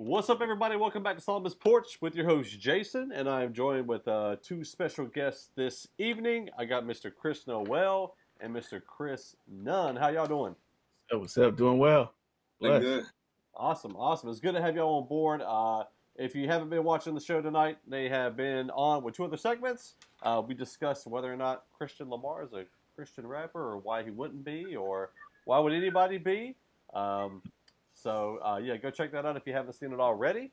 What's up, everybody? Welcome back to Solomon's Porch with your host, Jason, and I am joined with two special guests this evening. I got Mr. Kris Noel and Mr. Kris Nunn. How y'all doing? Oh, what's up? Doing well. Doing Blessed. good. Awesome, awesome. It's good to have y'all on board. If you haven't been watching the show tonight, they have been on with two other segments. We discussed whether or not Christian Lamar is a Christian rapper or why he wouldn't be or why would anybody be. So, go check that out if you haven't seen it already.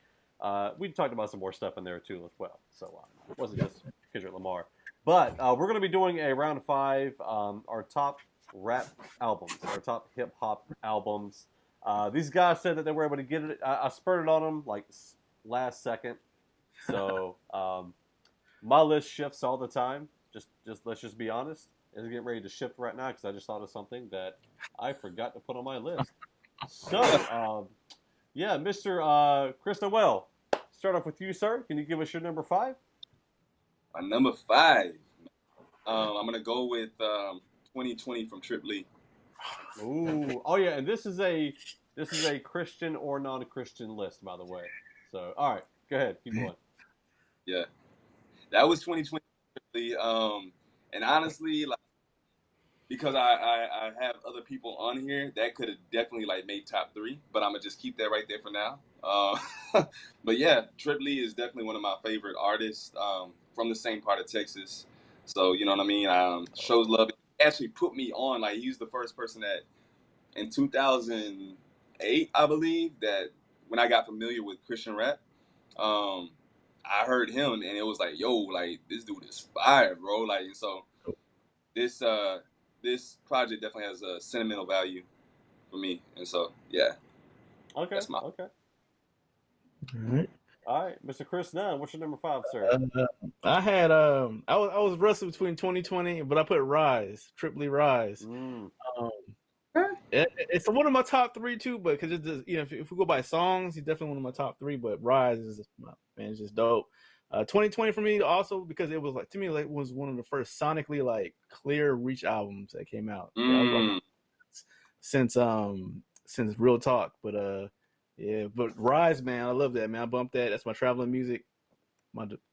We talked about some more stuff in there too as well. So it wasn't just Kendrick Lamar. But we're going to be doing a round five, our top rap albums, our top hip hop albums. These guys said that they were able to get it. I spurred it on them like last second. So my list shifts all the time. Just let's just be honest. It's getting ready to shift right now because I just thought of something that I forgot to put on my list. So, Mr. Kris Noel, start off with you, sir. Can you give us your number five? My number five. I'm gonna go with 2020 from Trip Lee. Ooh, oh yeah, and this is a Christian or non-Christian list, by the way. So, all right, go ahead, keep going. Yeah, that was 2020 Trip Lee. And honestly, like, because I have other people on here that could have definitely like made top three, but I'm gonna just keep that right there for now. But yeah, Trip Lee is definitely one of my favorite artists from the same part of Texas. So you know what I mean. Shows love. He actually put me on. Like he was the first person that in 2008, I believe, that when I got familiar with Christian rap, I heard him and it was like, yo, like this dude is fire, bro. Like so this this project definitely has a sentimental value for me, and so yeah, Okay, that's my. okay. All All right, Mr. Kris Nunn, what's your number five, sir? right. I had I was wrestling between 2020, but I put Rise, Triply Rise. Mm. Um, it's one of my top three too, but because it's just, if we go by songs, he's definitely one of my top three. But Rise is man, it's just dope. 2020 for me also because it was like to me like was one of the first sonically like clear reach albums that came out. Yeah, I was like since Real Talk, but yeah, but Rise, man, I love that, man. I bumped that. That's my traveling music.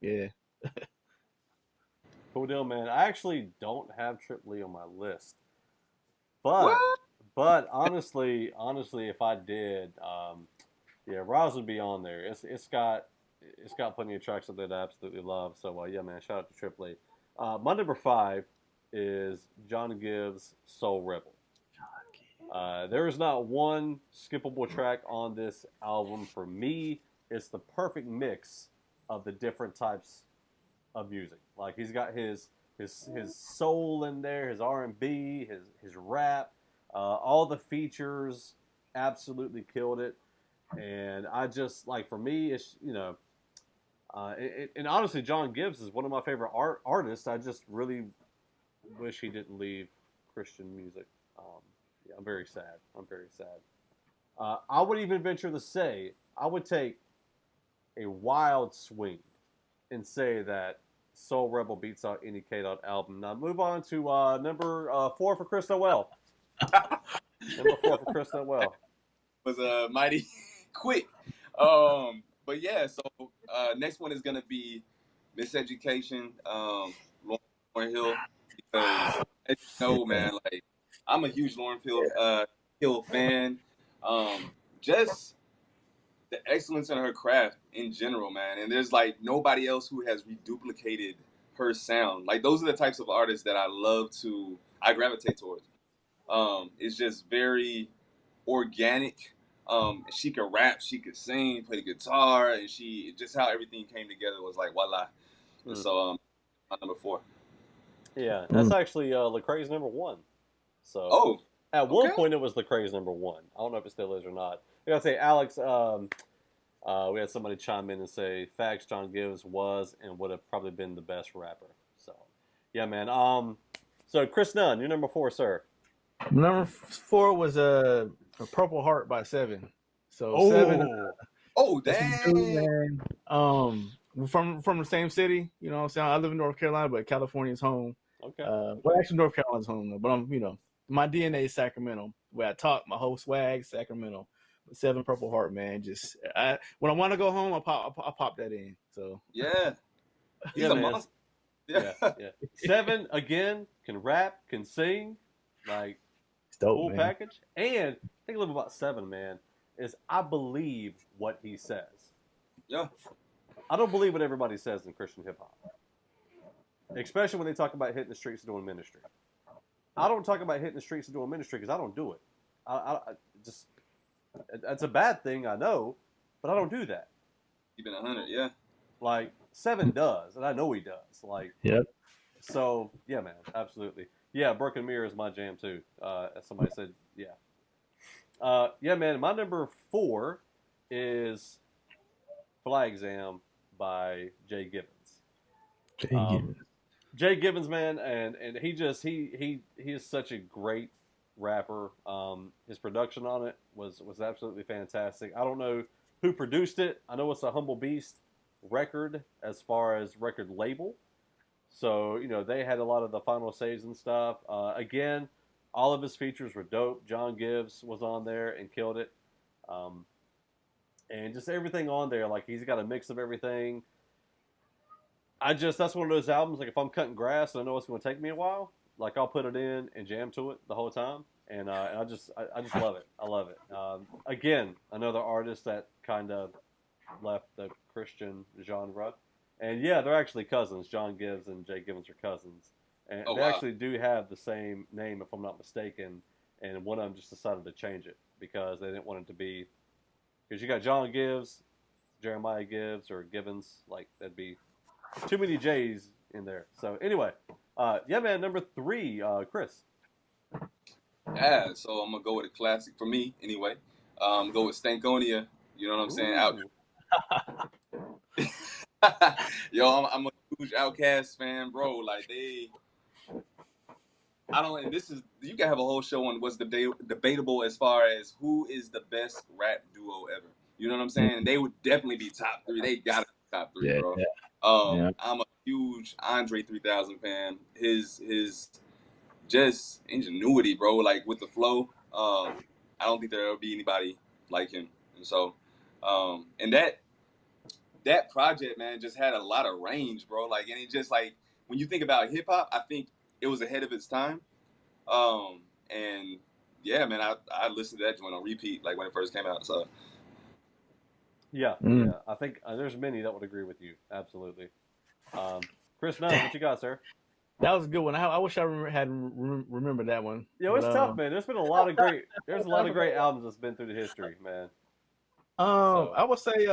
Yeah. Cool deal, man. I actually don't have Trip Lee on my list, but What? honestly, if I did, Roz would be on there. It's got plenty of tracks that I absolutely love. So yeah, man, shout out to Trip Lee. My number five is John Gibbs' Soul Rebel. There is not one skippable track on this album for me. It's the perfect mix of the different types of music. Like he's got his soul in there, his R&B, his rap, all the features absolutely killed it. And I just like for me, it's and honestly, John Gibbs is one of my favorite artists. I just really wish he didn't leave Christian music. Yeah, I'm very sad. I would even venture to say I would take a wild swing and say that Soul Rebel beats out any K-Dot album. Now move on to number four for Kris Noel. Number four for Kris Noel. Was mighty quick. But yeah, so next one is gonna be Miseducation, Lauryn Hill, because as you know, man, like I'm a huge Lauryn Hill fan. Just the excellence in her craft in general, man. And there's like nobody else who has reduplicated her sound. Like those are the types of artists that I gravitate towards. It's just very organic. She could rap, she could sing, play the guitar, and she just how everything came together was like voila. And so my number four. Yeah, that's actually Lecrae's number one. So at one point it was Lecrae's number one. I don't know if it still is or not. I gotta say, Alex, we had somebody chime in and say facts. John Gibbs was and would have probably been the best rapper. So yeah, man. So Kris Nunn, you're number four, sir. Number four was a Purple Heart by Seven. So Seven. Dang. Dude, man. From the same city, you know what I'm saying? I live in North Carolina, but California's home. Okay. Well, actually, North Carolina's home, though. But my DNA is Sacramento. Where I talk, my whole swag, Sacramento. Seven Purple Heart, man. Just when I want to go home, I pop that in. So Yeah, he's Yeah, a man. monster. Yeah, yeah. Seven again can rap, can sing, like it's dope, full man. package. And I think a little about Seven, man, is I believe what he says. Yeah. I don't believe what everybody says in Christian hip hop, especially when they talk about hitting the streets and doing ministry. I don't talk about hitting the streets and doing ministry because I don't do it. I just that's a bad thing, I know, but I don't do that. Keeping 100. Yeah. Like Seven does, and I know he does. Like, Yep. so yeah, man, absolutely. Yeah, Broken Mirror is my jam too. As somebody said, yeah. Yeah, man. My number 4 is Flag Exam by Jay Gibbons. Jay Gibbons, man, and he is such a great rapper. His production on it was absolutely fantastic. I don't know who produced it. I know it's a Humble Beast record as far as record label. So, they had a lot of the final saves and stuff. Again, all of his features were dope. John Gibbs was on there and killed it. And just everything on there, like he's got a mix of everything. That's one of those albums, like if I'm cutting grass and I know it's going to take me a while, like I'll put it in and jam to it the whole time. And I just love it. I love it. Again, another artist that kind of left the Christian genre. And yeah, they're actually cousins. John Gibbs and Jay Gibbons are cousins. And they actually do have the same name, if I'm not mistaken. And one of them just decided to change it because they didn't want it to be. Because you got John Gibbs, Jeremiah Gibbs, or Gibbons. Like, that'd be too many J's in there. So anyway, yeah, man, number 3, Kris. Yeah, so I'm gonna go with a classic for me anyway. Go with Stankonia. You know what I'm saying? Out. Yo, I'm a huge Outkast fan, bro. Like and this is, you can have a whole show on what's debatable as far as who is the best rap duo ever. You know what I'm saying? And they would definitely be top 3. They gotta be top 3, bro. Yeah. I'm a huge Andre 3000 fan. His just ingenuity, bro, like with the flow. I don't think there'll be anybody like him. And so, and that project, man, just had a lot of range, bro. Like, and it just like, when you think about hip hop, I think it was ahead of its time. And yeah, man, I listened to that joint on repeat, like when it first came out. So yeah, yeah, I think there's many that would agree with you. Absolutely. Kris Noel, what you got, sir? That was a good one. I wish I remembered that one. Yeah, it's tough, man. There's a lot of great albums that's been through the history, man. I would say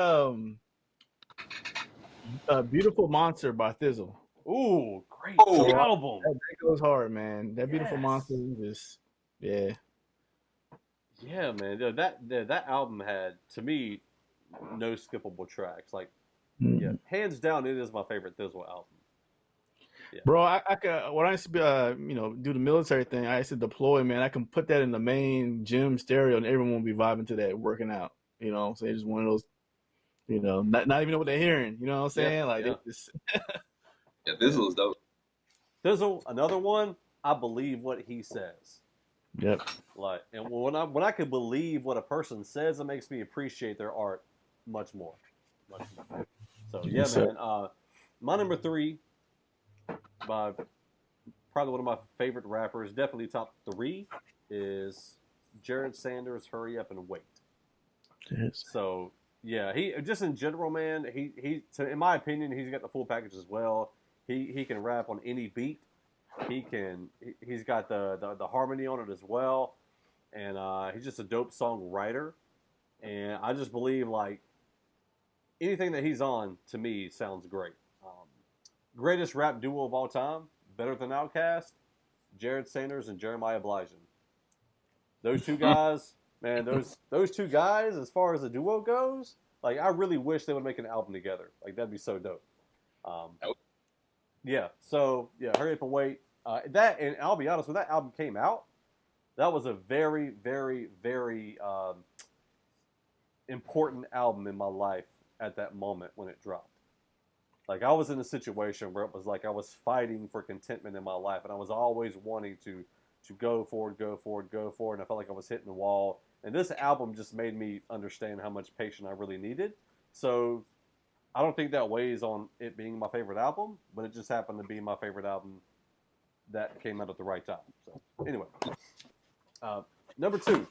Beautiful Monster by Thizzle. Ooh, great album. That goes hard, man. That Beautiful Monster just, yeah. Yeah, man. That album had, to me, no skippable tracks. Like, yeah, hands down, it is my favorite Thizzle album. Yeah. Bro, I when I used to do the military thing, I used to deploy, man. I can put that in the main gym stereo, and everyone will be vibing to that, working out. So it's just one of those, not even know what they're hearing. You know what I'm saying? Just... yeah, Thizzle is dope. Thizzle, another one. I believe what he says. Yep. Like, and when I can believe what a person says, it makes me appreciate their art much more. So yeah, man. My number 3. By probably one of my favorite rappers, definitely top 3, is Jared Sanders. Hurry Up and Wait. Yes. So yeah, he just in general, man. In my opinion, he's got the full package as well. He can rap on any beat. He's got the harmony on it as well, and he's just a dope songwriter. And I just believe like anything that he's on, to me, sounds great. Greatest rap duo of all time, better than Outkast, Jared Sanders and Jeremiah Blygen. Those two guys, man, those two guys, as far as the duo goes, like I really wish they would make an album together. Like that'd be so dope. Yeah. So yeah, Hurry Up and Wait. And I'll be honest, when that album came out, that was a very, very, very important album in my life at that moment when it dropped. Like I was in a situation where it was like I was fighting for contentment in my life, and I was always wanting to go forward, and I felt like I was hitting the wall. And this album just made me understand how much patience I really needed. So I don't think that weighs on it being my favorite album, but it just happened to be my favorite album that came out at the right time. So anyway, number 2,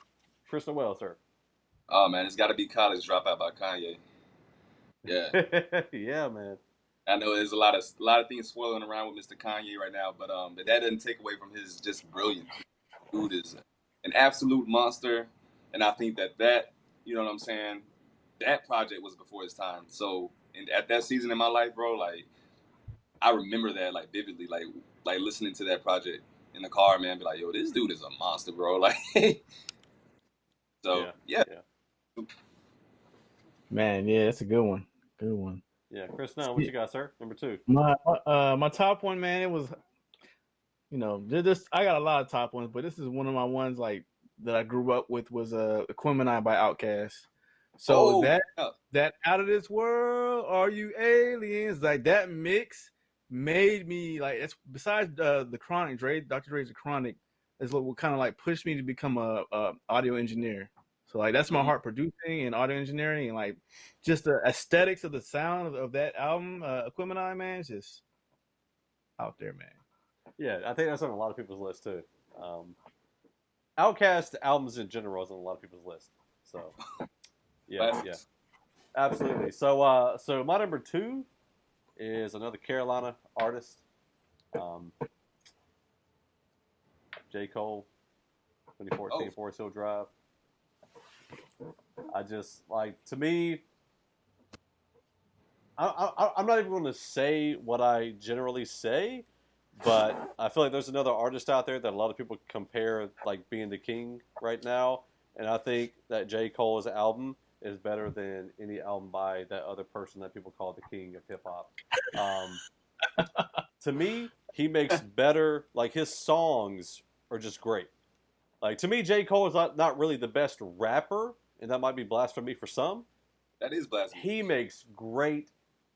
Kris Noel, sir. Oh man, it's got to be College Dropout by Kanye. Yeah, Yeah, man. I know there's a lot of things swirling around with Mr. Kanye right now, but that doesn't take away from his just brilliance. Dude is an absolute monster, and I think that you know what I'm saying. That project was before his time. So, at that season in my life, bro, like I remember that like vividly, like listening to that project in the car, man. Be like, yo, this dude is a monster, bro. Like, so yeah. Man, yeah, that's a good one. Good one. Yeah, Kris Noel, what you got, sir? Number 2. My top one, man, it was, I got a lot of top ones, but this is one of my ones like that I grew up with was Aquemini by Outkast. So that Out of This World, Are You Aliens? Like that mix made me like it's besides the Chronic, Dr. Dre's The Chronic is what kind of like pushed me to become a audio engineer. So like that's my heart, producing and audio engineering, and like just the aesthetics of the sound of that album, Aquemini, man, is just out there, man. Yeah, I think that's on a lot of people's list too. Outkast albums in general is on a lot of people's list. So yeah, absolutely. So my number 2 is another Carolina artist, J. Cole, 2014 Forest Hill Drive. I just like, to me, I'm not even going to say what I generally say, but I feel like there's another artist out there that a lot of people compare like being the king right now, and I think that J. Cole's album is better than any album by that other person that people call the king of hip hop. To me, he makes better, like his songs are just great. Like to me, J. Cole is not really the best rapper, and that might be blasphemy for some. That is blasphemy. He makes great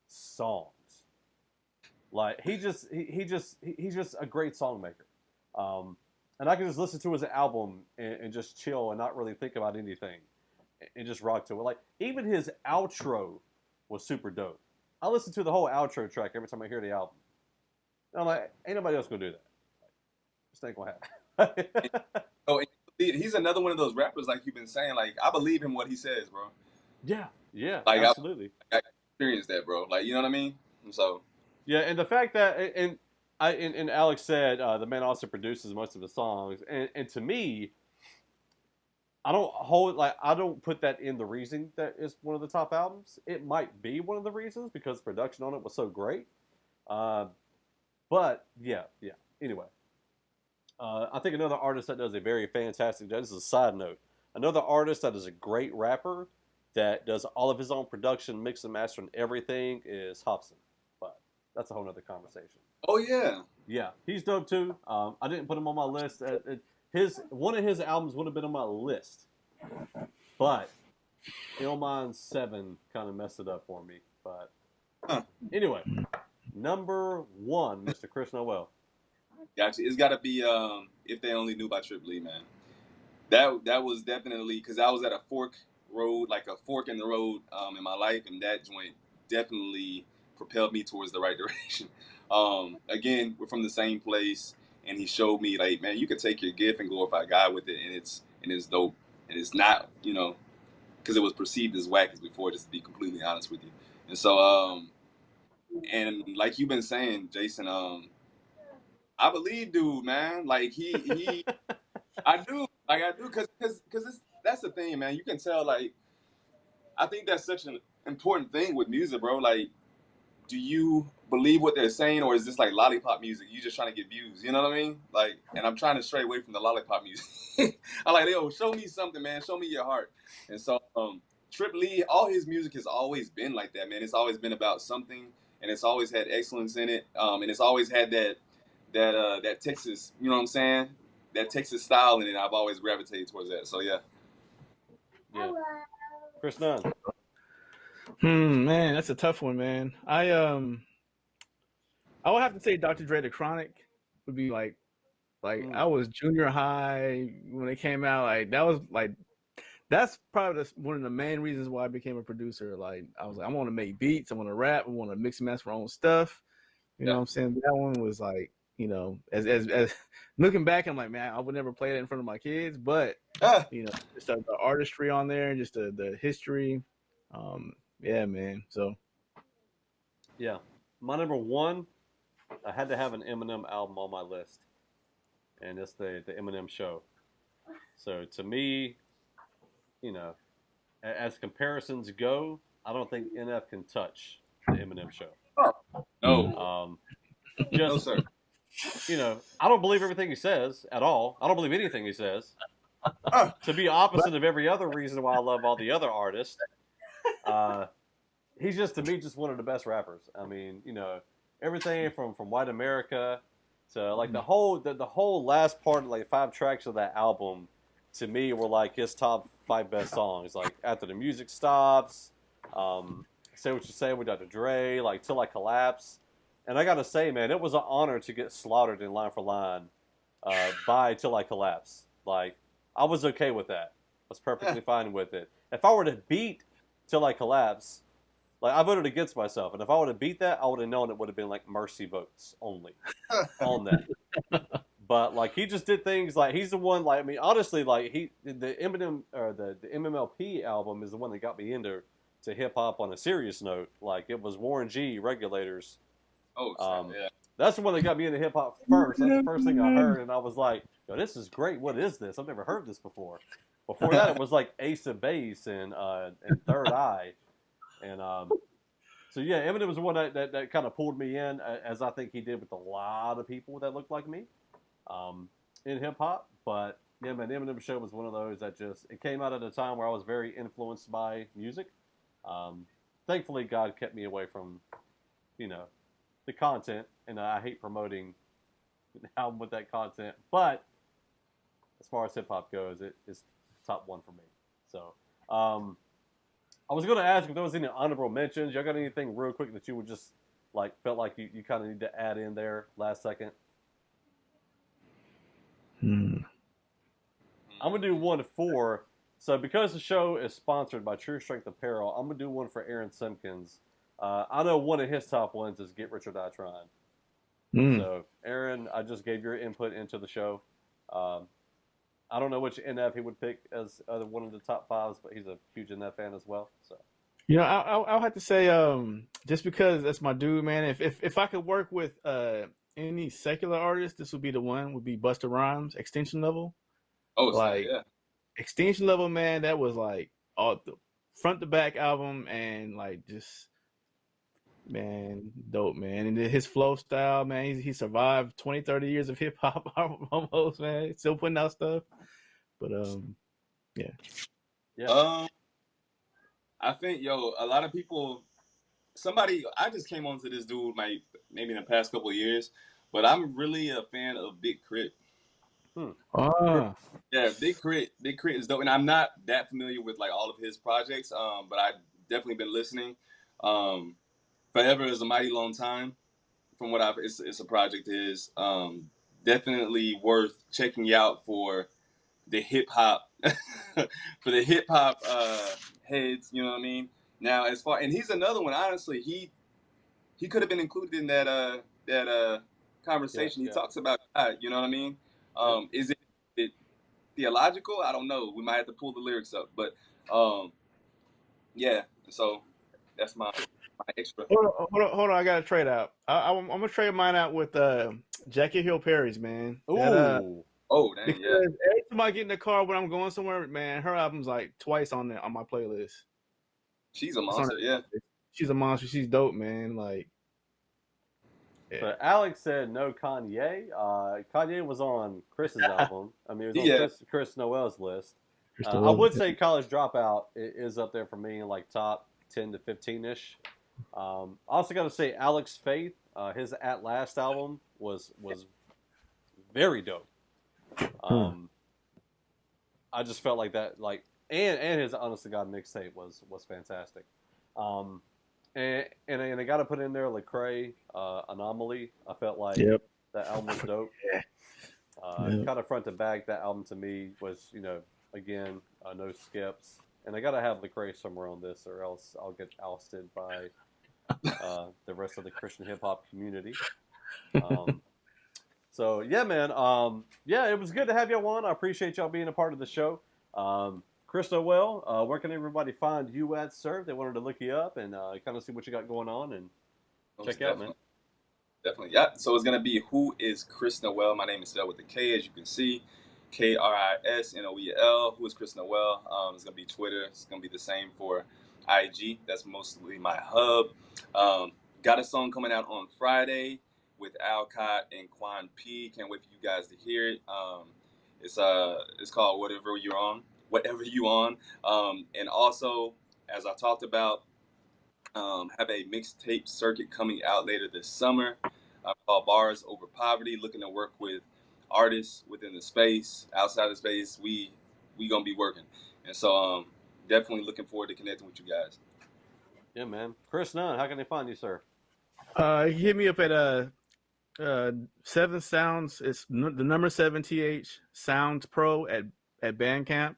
songs. Like he's just a great song maker. And I can just listen to his album and just chill and not really think about anything and just rock to it. Like even his outro was super dope. I listen to the whole outro track every time I hear the album. And I'm like, ain't nobody else gonna do that. Just ain't gonna happen. Oh, he's another one of those rappers, like you've been saying. Like I believe in what he says, bro. Yeah, like absolutely. I experienced that, bro. Like you know what I mean. And so yeah, and the fact that and Alex said the man also produces most of the songs, and to me, I don't put that in the reason that it's one of the top albums. It might be one of the reasons because production on it was so great. But yeah. Anyway, I think another artist that does a very fantastic job. This is a side note. Another artist that is a great rapper that does all of his own production, mix and master, and everything is Hopson. But that's a whole other conversation. Oh yeah, he's dope too. I didn't put him on my list. One of his albums would have been on my list, but Illmind 7 kind of messed it up for me. But anyway, number 1, Mr. Kris Noel. Gotcha. It's got to be If They Only Knew by Triple E, man. That was definitely because I was at a fork in the road in my life, and that joint definitely propelled me towards the right direction. Again, we're from the same place, and he showed me like, man, you can take your gift and glorify God with it, and it's dope, and it's not, because it was perceived as whack as before, just to be completely honest with you. And so, and like you've been saying, Jason, I believe, dude, man, like he, I do, because that's the thing, man. You can tell, like, I think that's such an important thing with music, bro. Like, do you believe what they're saying, or is this like lollipop music? You just trying to get views, you know what I mean? Like, and I'm trying to stray away from the lollipop music. I'm like, yo, show me something, man. Show me your heart. And so, Triple E, all his music has always been like that, man. It's always been about something, and it's always had excellence in it. And it's always had that Texas, you know what I'm saying? That Texas style in it. I've always gravitated towards that. So yeah. Chris Nunn. Man, that's a tough one, man. I would have to say Dr. Dre The Chronic would be like I was junior high when it came out. Like that was like that's probably one of the main reasons why I became a producer. Like I was like, I want to make beats, I want to rap, I want to mix and match my own stuff. You know what I'm saying? That one was like, you know, as looking back, I'm like, man, I would never play that in front of my kids, but you know, just the artistry on there and just the history. Yeah, man. So Yeah, my number one, I had to have an Eminem album on my list, and it's the Eminem Show. So to me, you know, as comparisons go, I don't think NF can touch the Eminem Show. No. No, Just, sir. you know, I don't believe everything he says at all. I don't believe anything he says. To be opposite of every other reason why I love all the other artists, he's just, to me, just one of the best rappers. I mean, you know, everything from White America to like the whole last part, like 5 tracks of that album, to me were like his top 5 best songs. Like After the Music Stops, Say What You Say with Dr. Dre, like Till I Collapse. And I gotta say, man, it was an honor to get slaughtered in line for line by Till I Collapse. Like, I was okay with that. I was perfectly fine with it. If I were to beat Till I Collapse, like, I voted against myself, and if I would have beat that, I would have known it would have been like mercy votes only on that. But like, he just did things like, he's the one. Like, I mean, honestly, like the Eminem or the MMLP album is the one that got me into hip hop on a serious note. Like, it was Warren G, Regulators. Yeah. That's the one that got me into hip hop first. That's the first thing I heard, and I was like, "Yo, this is great. What is this? I've never heard this before." Before that, it was like Ace of Base and Third Eye. And so yeah, Eminem was the one that kind of pulled me in, as I think he did with a lot of people that looked like me in hip hop. But yeah, man, Eminem Show was one of those that just, it came out at a time where I was very influenced by music. Thankfully, God kept me away from, you know, the content, and I hate promoting an album with that content. But as far as hip hop goes, it is top 1 for me. So. I was going to ask if there was any honorable mentions. Y'all got anything real quick that you would just like felt like you kind of need to add in there last second? I'm gonna do 1 to 4. So because the show is sponsored by True Strength Apparel, I'm gonna do one for Aaron Simpkins. I know one of his top ones is Get Rich or Die Trying. So Aaron, I just gave your input into the show. I don't know which NF he would pick as one of the top 5s, but he's a huge NF fan as well. So, you know, I'll have to say, just because that's my dude, man. If I could work with any secular artist, this would be the one. Would be Busta Rhymes, Extinction Level. Like, yeah. Extinction Level, man. That was like all the front to back album, and like just, man, dope, man. And his flow style, man. He survived 20, 30 years of hip hop almost, man. Still putting out stuff. But yeah. I think, a lot of people. I just came onto this dude maybe in the past couple of years, but I'm really a fan of Big Crit. Yeah, Big Crit is dope, and I'm not that familiar with like all of his projects, but I've definitely been listening. Forever is a Mighty Long Time. From what it's a project is definitely worth checking out for the hip hop heads. You know what I mean? Now, and he's another one. Honestly, he could have been included in that conversation. He talks about God. You know what I mean? Is it theological? I don't know. We might have to pull the lyrics up, but yeah. So that's my extra. Hold on! I got to trade out. I'm gonna trade mine out with Jackie Hill Perry's, man. Ooh. Oh, dang, yeah. Every time I get in the car when I'm going somewhere, man, her album's like twice on my playlist. She's a monster, yeah. She's a monster. She's dope, man. Like, yeah. So Alex said no Kanye. Kanye was on Chris's album. I mean, it was on Kris Noel's list. I would say College Dropout is up there for me in like top 10 to 15-ish. I also got to say Alex Faith, his At Last album was very dope. I just felt like that, like, and his Honest to God mixtape was fantastic. And I got to put in there Lecrae, Anomaly. I felt like that album was dope. Kind of front to back, that album to me was, again, no skips. And I gotta have Lecrae somewhere on this, or else I'll get ousted by the rest of the Christian hip hop community. So yeah, man. Yeah, it was good to have y'all on. I appreciate y'all being a part of the show. Kris Noel, where can everybody find you at, sir? They wanted to look you up and kind of see what you got going on and check you out, man. Definitely, yeah. So it's gonna be Who is Kris Noel? My name is spelled with a K, as you can see, KrisNoel. Who is Kris Noel? It's gonna be Twitter. It's gonna be the same for IG. That's mostly my hub. Got a song coming out on Friday with Alcott and Quan P. Can't wait for you guys to hear it. It's called Whatever You On. And also, as I talked about, have a mixtape circuit coming out later this summer called Bars Over Poverty. Looking to work with artists within the space, outside the space. We gonna be working, and so definitely looking forward to connecting with you guys. Yeah, man. Kris Nunn, how can they find you, sir? Hit me up at 7 Sounds. It's the number 7 TH Sounds Pro at Bandcamp.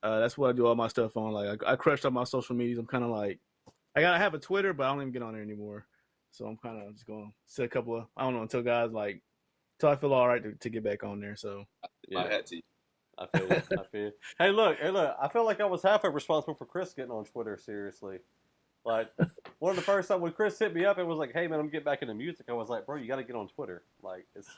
That's what I do all my stuff on. Like I crushed up my social medias. I'm kind of like I have a Twitter, but I don't even get on there anymore. So I'm kind of just going to set a couple of until I feel all right to get back on there. So yeah. I had to. I feel you. Hey, look. I feel like I was half responsible for Kris getting on Twitter. Seriously. Like, one of the first times when Kris hit me up, it was like, "Hey man, I'm getting back into music." I was like, "Bro, you got to get on Twitter." Like, it's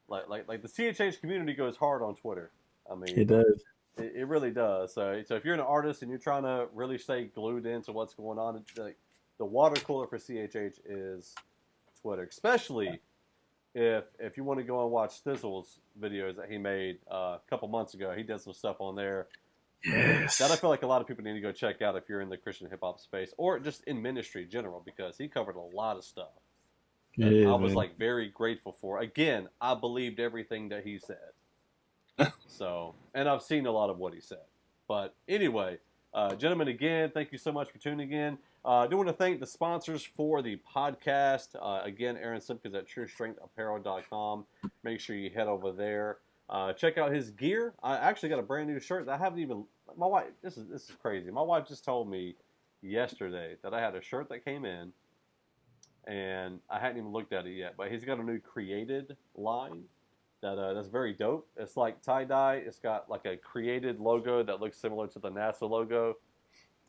like the CHH community goes hard on Twitter. I mean, it does. It really does. So if you're an artist and you're trying to really stay glued into what's going on, like the water cooler for CHH is Twitter, especially if you want to go and watch Thizzle's videos that he made a couple months ago. He did some stuff on there. Yes. That I feel like a lot of people need to go check out if you're in the Christian hip hop space or just in ministry in general, because he covered a lot of stuff. Yeah, I was like very grateful for. Again, I believed everything that he said. So, and I've seen a lot of what he said. But anyway, gentlemen, again, thank you so much for tuning in. I do want to thank the sponsors for the podcast. Again, Aaron Simpkins at TrueStrengthApparel.com. Make sure you head over there. Check out his gear. I actually got a brand new shirt that I haven't even. My wife. This is crazy. My wife just told me yesterday that I had a shirt that came in, and I hadn't even looked at it yet. But he's got a new created line that's very dope. It's like tie dye. It's got like a created logo that looks similar to the NASA logo.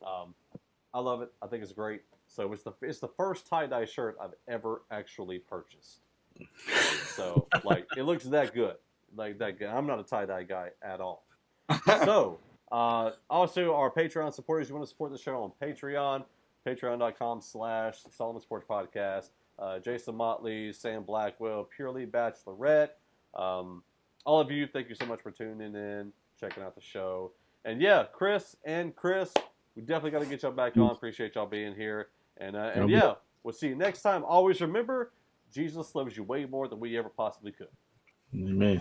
I love it. I think it's great. So it's the first tie dye shirt I've ever actually purchased. So like it looks that good. Like that good. I'm not a tie-dye guy at all. So, also our Patreon supporters, you want to support the show on Patreon, patreon.com/Solomon Sports Podcast. Jason Motley, Sam Blackwell, Purely Bachelorette. All of you, thank you so much for tuning in, checking out the show. And yeah, Kris, we definitely got to get y'all back on. Appreciate y'all being here. And yeah, we'll see you next time. Always remember, Jesus loves you way more than we ever possibly could. Amen.